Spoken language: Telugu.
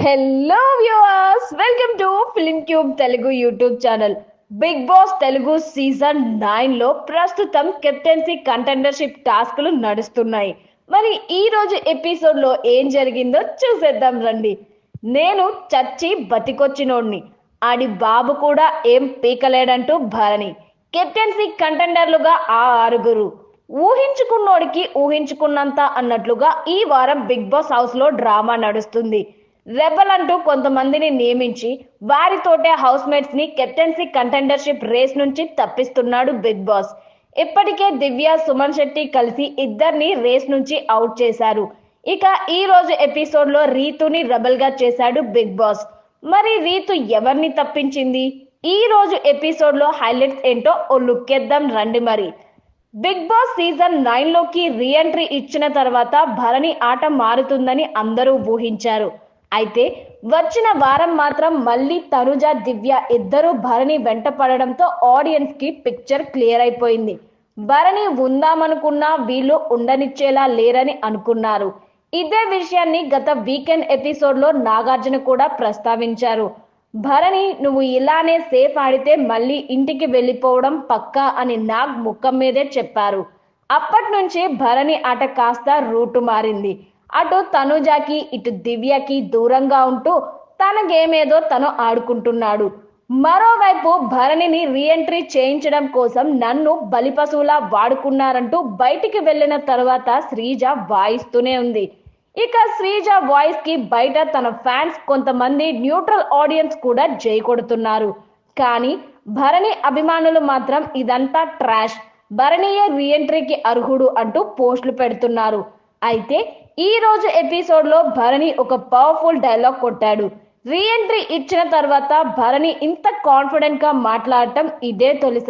Hello viewers, welcome to film tube Telugu YouTube channel. Bigg Boss Telugu season 9 లో ప్రస్తుతం కెప్టెన్సీ కంటెండర్షిప్ టాస్క్లు నడుస్తున్నాయి. మరి ఈ రోజు ఎపిసోడ్ లో ఏం జరిగిందో చూసేద్దాం రండి. నేను చచ్చి బతికొచ్చినోడ్ని, ఆడి బాబు కూడా ఏం పీకలేడంటూ భరణి. కెప్టెన్సీ కంటెండర్లుగా ఆ ఆరుగురు ఊహించుకున్నోడికి ఊహించుకున్నంత అన్నట్లుగా ఈ వారం బిగ్ బాస్ హౌస్ లో డ్రామా నడుస్తుంది. రెబల్ అంటూ కొంతమందిని నియమించి వారితోటే హౌస్ మేట్స్ ని కెప్టెన్సీ కంటెండర్షిప్ రేస్ నుంచి తప్పిస్తున్నాడు బిగ్ బాస్. ఇప్పటికే దివ్య, సుమన్ శెట్టి కలిసి ఇద్దరిని రేస్ నుంచి అవుట్ చేశారు. ఇక ఈ రోజు ఎపిసోడ్ లో రీతుని రెబల్ గా చేశాడు బిగ్ బాస్. మరి రీతు ఎవరిని తప్పించింది? ఈ రోజు ఎపిసోడ్ లో హైలైట్స్ ఏంటో ఓ లుక్కేద్దాం రండి. మరి బిగ్ బాస్ సీజన్ 9 లోకి రీ ఎంట్రీ ఇచ్చిన తర్వాత భరణి ఆట మారుతుందని అందరూ ఊహించారు. అయితే వచ్చిన వారం మాత్రం మళ్ళీ తనుజ, దివ్య ఇద్దరు భరణి వెంట పడడంతో ఆడియన్స్ కి పిక్చర్ క్లియర్ అయిపోయింది. భరణి ఉందామనుకున్నా వీళ్ళు ఉండనిచ్చేలా లేరని అనుకున్నారు. ఇదే విషయాన్ని గత వీకెండ్ ఎపిసోడ్ లో నాగార్జున కూడా ప్రస్తావించారు. భరణి, నువ్వు ఇలానే సేఫ్ ఆడితే మళ్ళీ ఇంటికి వెళ్ళిపోవడం పక్కా అని నాగ్ ముఖం మీదే చెప్పారు. అప్పటి నుంచి భరణి ఆట కాస్త రూటు మారింది. అటు తనుజాకి, ఇటు దివ్యకి దూరంగా ఉంటూ తన గేమ్ ఏదో తను ఆడుకుంటున్నాడు. మరోవైపు భరణిని రీఎంట్రీ చేయించడం కోసం నన్ను బలిపశువులా వాడుకున్నారంటూ బయటికి వెళ్ళిన తర్వాత శ్రీజ వాయిస్తూనే ఉంది. ఇక శ్రీజ వాయిస్ కి బయట తన ఫ్యాన్స్, కొంతమంది న్యూట్రల్ ఆడియన్స్ కూడా జై కొడుతున్నారు. కానీ భరణి అభిమానులు మాత్రం ఇదంతా ట్రాష్, భరణియే రీఎంట్రీకి అర్హుడు అంటూ పోస్టులు పెడుతున్నారు. అయితే ఈ రోజు ఎపిసోడ్ లో భరణి ఒక పవర్ఫుల్ డైలాగ్ కొట్టాడు. రీఎంట్రీ ఇచ్చిన తర్వాత భరణి ఇంత కాన్ఫిడెంట్ గా మాట్లాడటం ఇదే తొలిసారి.